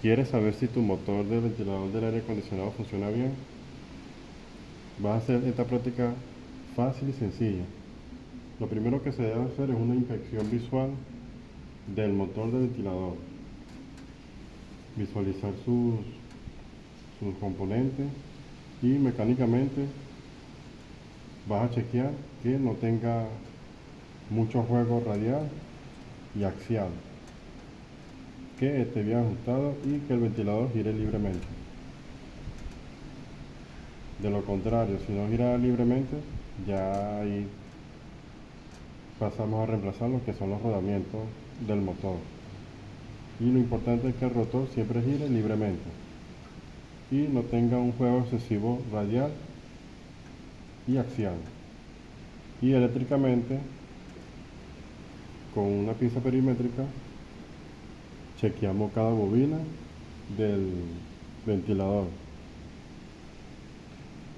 ¿Quieres saber si tu motor del ventilador del aire acondicionado funciona bien? Vas a hacer esta práctica fácil y sencilla. Lo primero que se debe hacer es una inspección visual del motor del ventilador. Visualizar sus componentes y mecánicamente vas a chequear que no tenga mucho juego radial y axial, que esté bien ajustado y que el ventilador gire libremente. De lo contrario, si no gira libremente, ya ahí pasamos a reemplazar lo que son los rodamientos del motor. Y lo importante es que el rotor siempre gire libremente y no tenga un juego excesivo radial y axial. Y eléctricamente, con una pinza perimétrica, chequeamos cada bobina del ventilador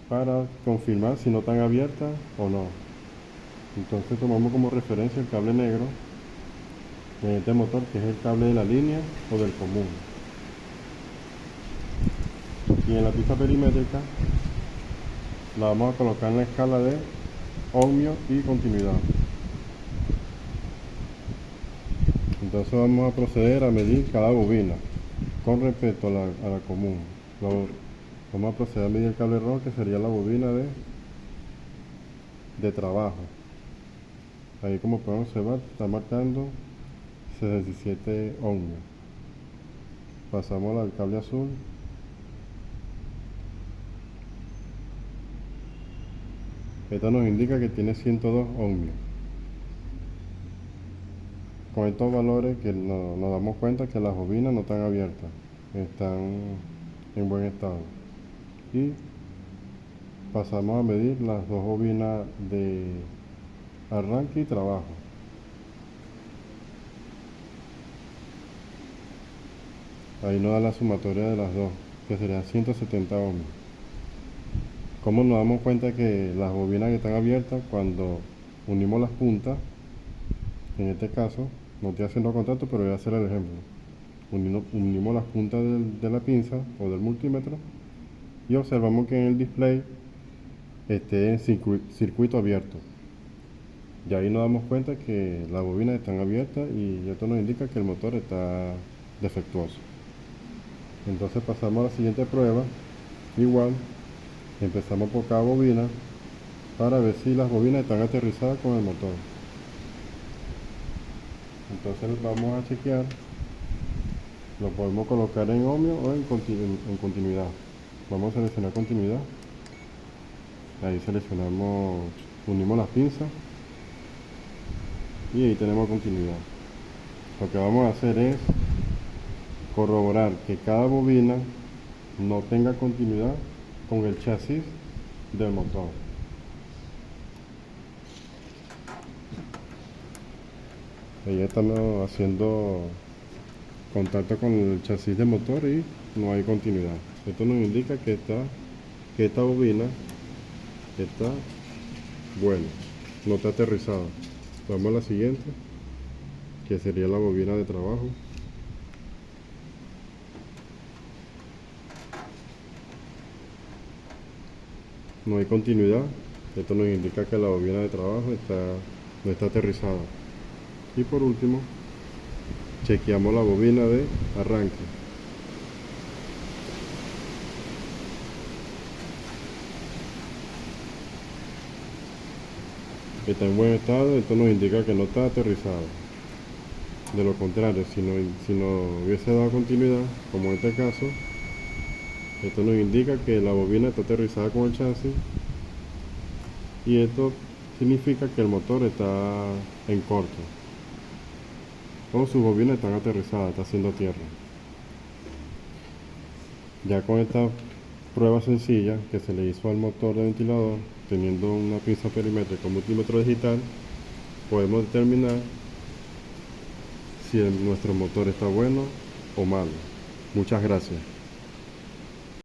para confirmar si no están abiertas o no. Entonces tomamos como referencia el cable negro de este motor, que es el cable de la línea o del común. Y en la pinza perimétrica la vamos a colocar en la escala de ohmio y continuidad. Entonces vamos a proceder a medir cada bobina con respecto a la común. Vamos a proceder a medir el cable rojo, que sería la bobina de trabajo. Ahí, como pueden observar, está marcando 67 ohmios. Pasamos al cable azul. Esta nos indica que tiene 102 ohmios. Con estos valores que nos damos cuenta que las bobinas no están abiertas, están en buen estado. Y pasamos a medir las dos bobinas de arranque y trabajo. Ahí nos da la sumatoria de las dos, que serían 170 ohmios. ¿Cómo nos damos cuenta que las bobinas que están abiertas? Cuando unimos las puntas, en este caso, no estoy haciendo contacto, pero voy a hacer el ejemplo. Unimos las puntas de la pinza o del multímetro y observamos que en el display esté en circuito abierto. Y ahí nos damos cuenta que las bobinas están abiertas y esto nos indica que el motor está defectuoso. Entonces pasamos a la siguiente prueba. Igual, empezamos por cada bobina para ver si las bobinas están aterrizadas con el motor. Entonces vamos a chequear. Lo podemos colocar en ohmio o en continuidad. Vamos a seleccionar continuidad. Ahí seleccionamos, unimos las pinzas y ahí tenemos continuidad. Lo que vamos a hacer es corroborar que cada bobina no tenga continuidad con el chasis del motor. Ahí estamos haciendo contacto con el chasis del motor y no hay continuidad. Esto nos indica que esta bobina está buena, no está aterrizada. Vamos a la siguiente, que sería la bobina de trabajo. No hay continuidad. Esto nos indica que la bobina de trabajo no está aterrizada. Y por último, chequeamos la bobina de arranque. Está en buen estado. Esto nos indica que no está aterrizada. De lo contrario, si no hubiese dado continuidad, como en este caso, esto nos indica que la bobina está aterrizada con el chasis y esto significa que el motor está en corto o sus bobinas están aterrizadas, está haciendo tierra. Ya con esta prueba sencilla que se le hizo al motor de ventilador, teniendo una pinza perimétrica, un multímetro digital, podemos determinar si nuestro motor está bueno o malo. Muchas gracias.